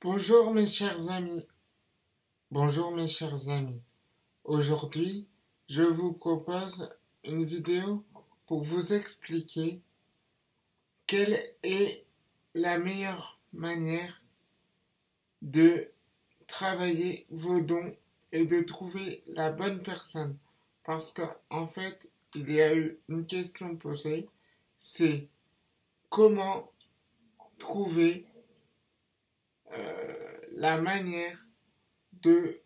Bonjour mes chers amis. Bonjour mes chers amis. Aujourd'hui, je vous propose une vidéo pour vous expliquer quelle est la meilleure manière de travailler vos dons et de trouver la bonne personne. Parce qu'en fait, il y a eu une question posée, c'est comment trouver la manière de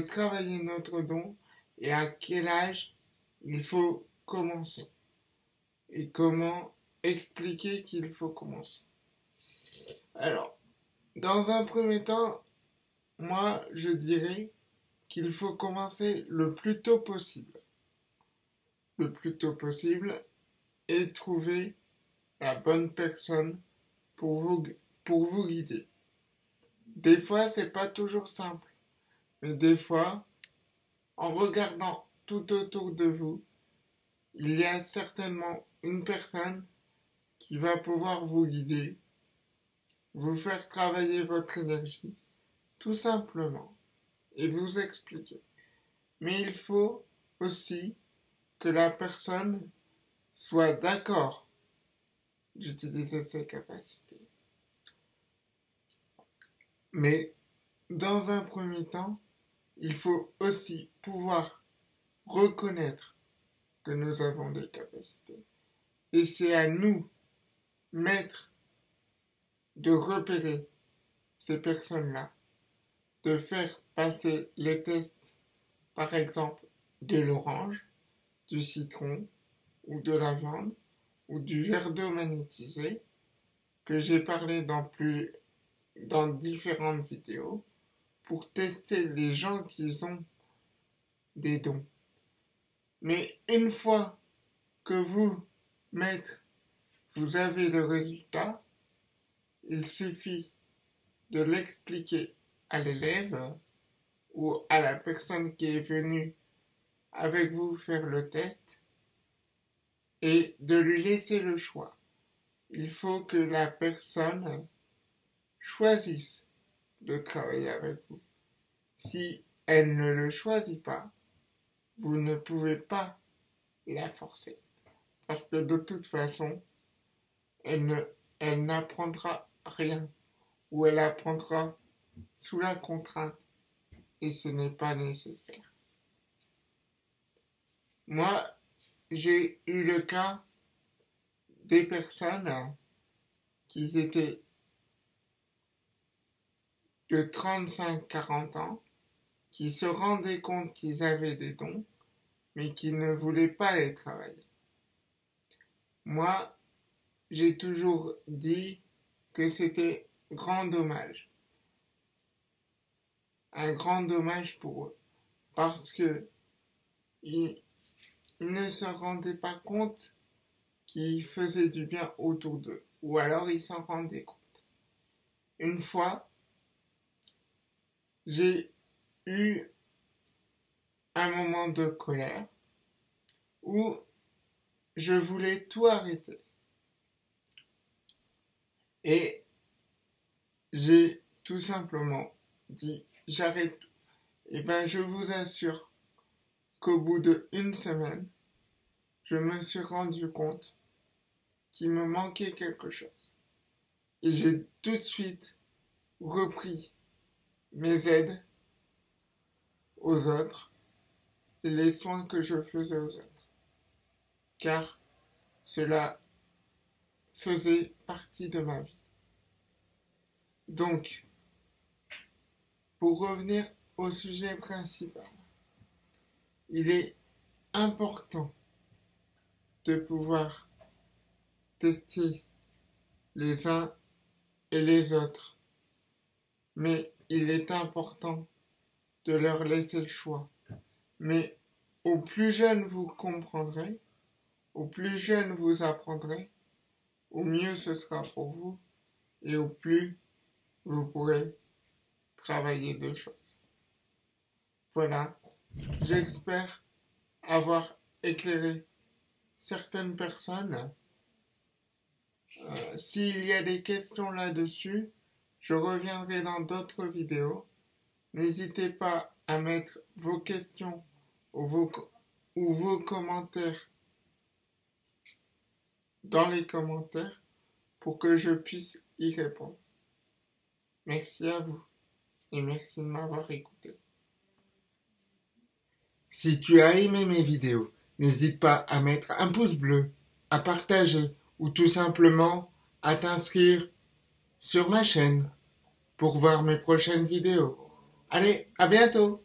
travailler notre don et à quel âge il faut commencer et comment expliquer qu'il faut commencer. Alors, dans un premier temps, moi je dirais qu'il faut commencer le plus tôt possible. Le plus tôt possible et trouver la bonne personne pour vous guider. Des fois, c'est pas toujours simple, mais des fois, en regardant tout autour de vous, il y a certainement une personne qui va pouvoir vous guider, vous faire travailler votre énergie, tout simplement, et vous expliquer. Mais il faut aussi que la personne soit d'accord d'utiliser ses capacités. Mais dans un premier temps, il faut aussi pouvoir reconnaître que nous avons des capacités. Et c'est à nous, maîtres, de repérer ces personnes-là, de faire passer les tests, par exemple, de l'orange, du citron, ou de la viande, ou du verre d'eau magnétisé, que j'ai parlé dans différentes vidéos, pour tester les gens qui ont des dons. Mais une fois que vous, maître, vous avez le résultat, il suffit de l'expliquer à l'élève ou à la personne qui est venue avec vous faire le test et de lui laisser le choix. Il faut que la personne choisisse de travailler avec vous. Si elle ne le choisit pas, vous ne pouvez pas la forcer. Parce que de toute façon, elle n'apprendra rien ou elle apprendra sous la contrainte et ce n'est pas nécessaire. Moi, j'ai eu le cas des personnes qui étaient de 35-40 ans, qui se rendaient compte qu'ils avaient des dons, mais qui ne voulaient pas les travailler. Moi, j'ai toujours dit que c'était grand dommage. Un grand dommage pour eux. Parce que ils ne se rendaient pas compte qu'ils faisaient du bien autour d'eux. Ou alors ils s'en rendaient compte. Une fois, j'ai eu un moment de colère où je voulais tout arrêter. Et j'ai tout simplement dit j'arrête tout. Et ben je vous assure qu'au bout d'une semaine, je me suis rendu compte qu'il me manquait quelque chose. Et j'ai tout de suite repris mes aides aux autres et les soins que je faisais aux autres. Car cela faisait partie de ma vie. Donc, pour revenir au sujet principal, il est important de pouvoir tester les uns et les autres, mais il est important de leur laisser le choix. Mais au plus jeune vous comprendrez, au plus jeune vous apprendrez, au mieux ce sera pour vous et au plus vous pourrez travailler deux choses. Voilà, j'espère avoir éclairé certaines personnes. S'il y a des questions là-dessus, Je reviendrai dans d'autres vidéos. N'hésitez pas à mettre vos questions ou vos commentaires dans les commentaires pour que je puisse y répondre. Merci à vous et merci de m'avoir écouté. Si tu as aimé mes vidéos, n'hésite pas à mettre un pouce bleu, à partager ou tout simplement à t'inscrire sur ma chaîne pour voir mes prochaines vidéos. Allez, à bientôt!